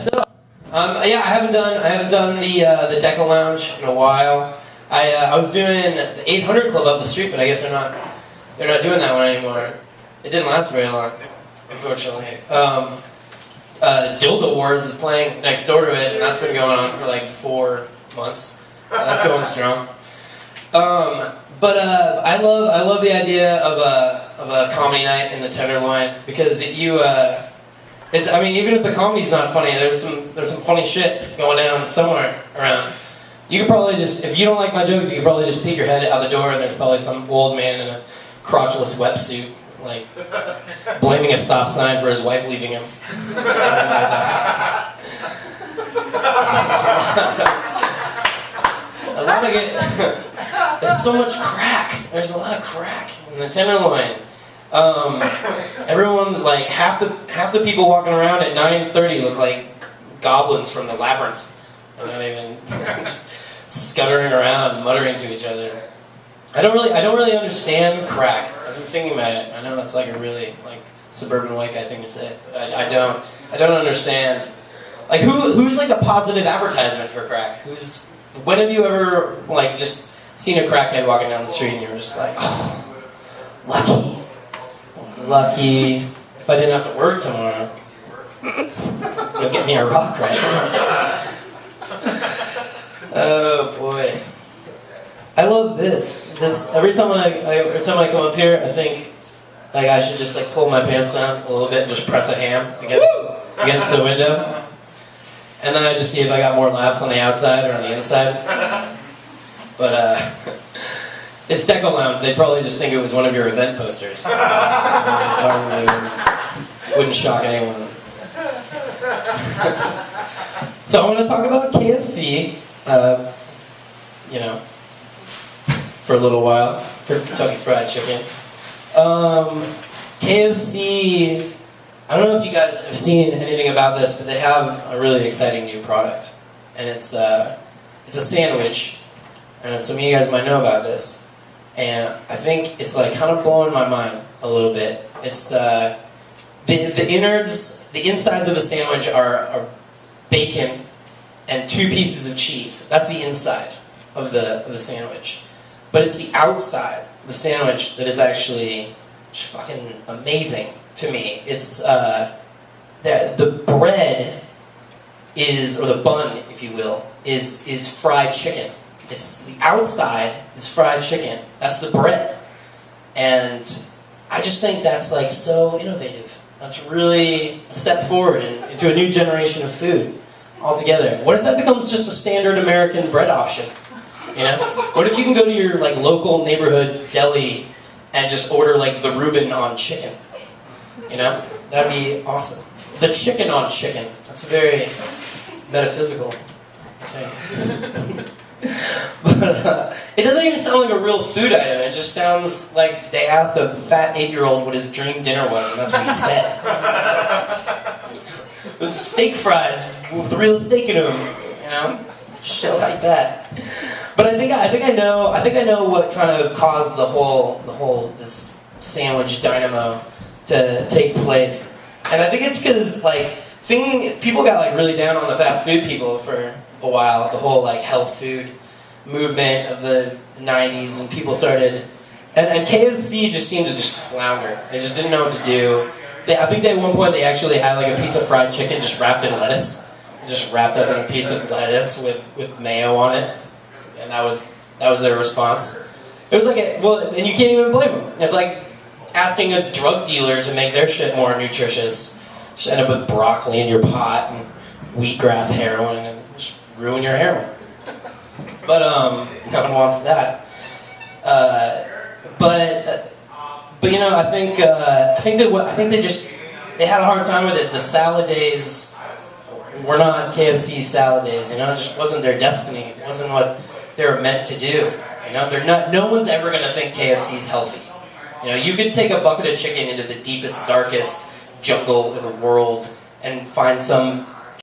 Yeah, I haven't done the Deco Lounge in a while. I was doing the 800 Club up the street, but I guess they're not doing that one anymore. It didn't last very long, unfortunately. Dildo Wars is playing next door to it, and that's been going on for like 4 months. So that's going strong. I love the idea of a comedy night in the Tenderloin because I mean, even if the comedy's not funny, there's some funny shit going down somewhere around. You could probably just, if you don't like my jokes, you could probably just peek your head out the door and there's probably some old man in a crotchless wetsuit, like, blaming a stop sign for his wife leaving him. A lot of it, there's so much crack. There's a lot of crack in the Tenderloin. Everyone's like, half the people walking around at 9:30 look like goblins from the labyrinth. They're not even scuttering around, muttering to each other. I don't really understand crack. I've been thinking about it. I know it's like a really like suburban white guy thing to say, but I don't understand. Like who's like the positive advertisement for crack? When have you ever like just seen a crackhead walking down the street and you were just like, oh, lucky. If I didn't have to work tomorrow, you'll get me a rock right now. Oh boy. I love this. Every time I come up here, I think like I should just like pull my pants down a little bit and just press a ham against the window. And then I just see if I got more laughs on the outside or on the inside. But it's Deco Lounge. They'd probably just think it was one of your event posters. Probably wouldn't shock anyone. So I want to talk about KFC, you know, for a little while, for Kentucky Fried Chicken. KFC, I don't know if you guys have seen anything about this, but they have a really exciting new product. And it's a sandwich. And some of you guys might know about this. And I think it's like kind of blowing my mind a little bit. It's the innards, the insides of a sandwich are bacon and 2 pieces of cheese. That's the inside of the sandwich. But it's the outside of the sandwich that is actually just fucking amazing to me. It's the bread is, or the bun, if you will, is fried chicken. It's the outside is fried chicken. That's the bread. And I just think that's like so innovative. That's really a step forward into a new generation of food altogether. What if that becomes just a standard American bread option? You know? What if you can go to your like local neighborhood deli and just order like the Reuben on chicken? You know? That'd be awesome. The chicken on chicken. That's very metaphysical thing. But it doesn't even sound like a real food item. It just sounds like they asked a fat 8-year-old what his dream dinner was, and that's what he said. With steak fries with real steak in them, you know, shit like that. But I think I know what kind of caused the whole this sandwich dynamo to take place, and I think it's because like people got like really down on the fast food people for a while. The whole like health food movement of the 90s, and people started, and KFC just seemed to just flounder. They just didn't know what to do. I think at one point they actually had like a piece of fried chicken just wrapped in lettuce, just wrapped up in a piece of lettuce with mayo on it, and that was their response. It was like and you can't even blame them. It's like asking a drug dealer to make their shit more nutritious. Just end up with broccoli in your pot and wheatgrass heroin and just ruin your heroin. But no one wants that. But you know, I think they had a hard time with it. The salad days were not KFC salad days. You know, it just wasn't their destiny. It wasn't what they were meant to do. You know, no one's ever going to think KFC is healthy. You know, you could take a bucket of chicken into the deepest, darkest jungle in the world and find some